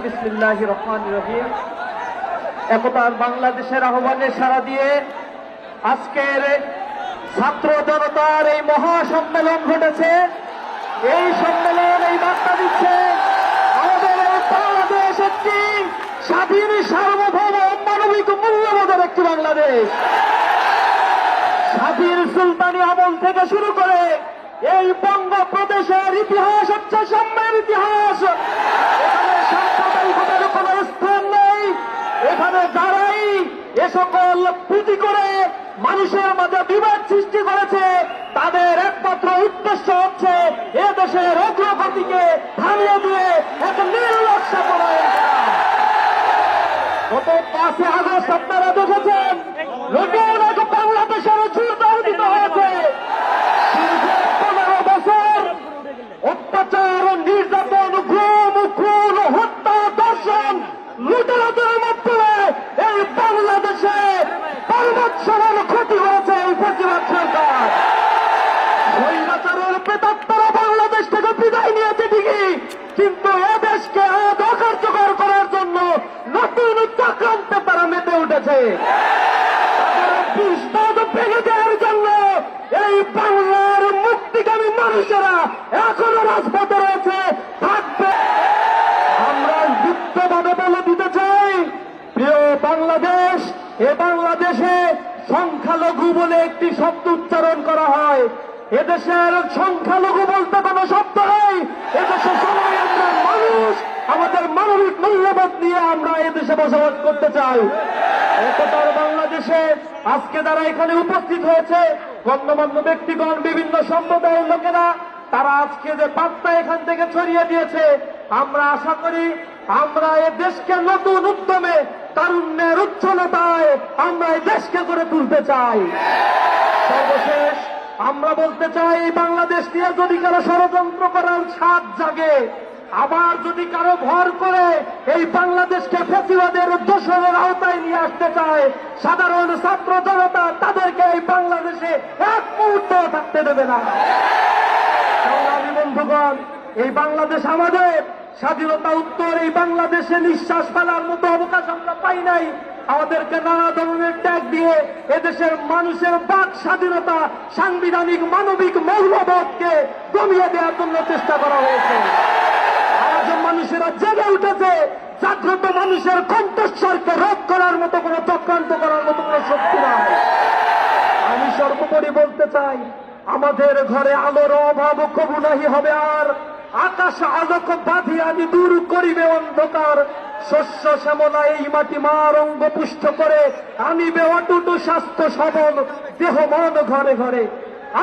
বিসমিল্লাহির রহমানির রহিম। একতার বাংলাদেশের আহ্বানে সাড়া দিয়ে আজকের ছাত্র জনতার এই মহাসম্মেলন ঘটেছে। এই সম্মেলন এই বার্তা দিচ্ছে আমাদের এই বাংলাদেশ একটি স্বাধীন, সার্বভৌম, মানবিক মূল্যবোধের একটি বাংলাদেশ। স্বাধীন সুলতানি আমল থেকে শুরু করে এই বঙ্গপ্রদেশের ইতিহাস হচ্ছে সাম্যের ইতিহাস। এখানে সাম্প্রদায়িকতার কোন স্থান নেই। এখানে যারাই এ সকল পুঁজি করে মানুষের মাঝে বিবাদ সৃষ্টি করেছে তাদের একমাত্র উদ্দেশ্য হচ্ছে এ দেশের অগ্রগতিকে থামিয়ে দিয়ে এক নির্লজ্জ পরায়ণ করা। গত 5 আগস্ট আপনারা দেখেছেন নতুন এক বাংলাদেশের জোরদার দিতে হয়েছে। 15 বছর অত্যাচার, নির্যাতন, গুম, খুন, হত্যা, ধর্ষণ, লুটালুটির মাধ্যমে এই বাংলাদেশে 5 বছরের ক্ষতি হয়েছে এই ফ্যাসিবাদ সরকার। স্বৈরাচারের প্রেতাত্মারা বাংলাদেশ থেকে বিদায় নিয়েছে ঠিকই, কিন্তু এদেশকে আজ অকার্যকর করার জন্য নতুন চক্রান্তে তারা মেতে উঠেছে। ভেঙে দেওয়ার জন্য এই বাংলার মুক্তিকামী মানুষেরা এখনো রাজপথে রয়েছে, থাকবে। আমরা যুক্তভাবে বলে দিতে চাই, প্রিয় বাংলাদেশ, এ বাংলাদেশে সংখ্যালঘু বলে একটি শব্দ উচ্চারণ করা হয়। এদেশের সংখ্যালঘু বলতে কোনো শব্দ নেই। এদেশে সবাই আমরা মানুষ, আমাদের মানবিক মূল্যবোধ নিয়ে আমরা এদেশে বসবাস করতে চাই। একতার বাংলাদেশে আজকে যারা এখানে উপস্থিত হয়েছে, গণ্যমান্য ব্যক্তিগণ, বিভিন্ন সম্প্রদায়ের লোকেরা, তারা আজকে যে বার্তা এখান থেকে ছড়িয়ে দিয়েছে, আমরা আশা করি আমরা এ দেশকে নতুন উদ্যমে, তারুণ্যের উচ্ছলতায় আমরা এই দেশকে গড়ে তুলতে চাই। সর্বশেষ আমরা বলতে চাই, বাংলাদেশ নিয়ে যদি কারো ষড়যন্ত্র করার ছাদ জাগে, আবার যদি কারো ভর করে এই বাংলাদেশকে ফ্যাসিবাদের দোসরের আওতায় নিয়ে আসতে চায়, সাধারণ ছাত্র জনতা তাদেরকে এই বাংলাদেশে এক মুহূর্ত থাকতে দেবে না। সংগ্রামী বন্ধুগণ, এই বাংলাদেশ আমাদের। স্বাধীনতা উত্তর এই বাংলাদেশে নিঃশ্বাস ফেলার মতো অবকাশ আমরা পাই নাই। আমাদেরকে নানা ধরনের ত্যাগ দিয়ে এদেশের মানুষের বাক স্বাধীনতা, সাংবিধানিক মানবিক মৌলবোধকে দমিয়ে দেওয়ার জন্য চেষ্টা করা হয়েছে। আজ মানুষেরা জেগে উঠেছে। জাগ্রত মানুষের কণ্ঠস্বরকে রোধ করার মতো কোন চক্রান্ত করার মতো কোন শক্তি নাই। আমি সর্বোপরি বলতে চাই, আমাদের ঘরে আলোর অভাব কবু নাহি হবে আর। আকাশ আলোক বাঁধি আনি দূর করিবে অন্ধকার। শস্য শ্যামলা এই মাটি মার অঙ্গ পুষ্ট করে আনিবে অটুট স্বাস্থ্য সবল দেহ মন ঘরে ঘরে।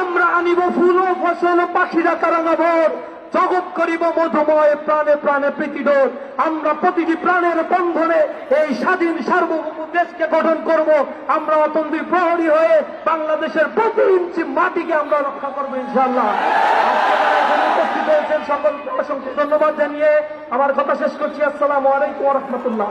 আমরা আনিব ফুল ও ফসল, পাখিরা কারাঙ্গাভর। জগৎ করিব মধুময়, প্রাণে প্রাণে প্রীতিডোর। আমরা প্রতিটি প্রাণের বন্ধনে এই স্বাধীন সার্বভৌম দেশকে গঠন করব। আমরা অতন্দ্রী প্রহরী হয়ে বাংলাদেশের প্রতি ইঞ্চি মাটিকে আমরা রক্ষা করবো ইনশাআল্লাহ। উপস্থিত হয়েছেন সকলকে অসংখ্য ধন্যবাদ জানিয়ে আমার কথা শেষ করছি। আসসালামু আলাইকুম ওয়া রাহমাতুল্লাহ।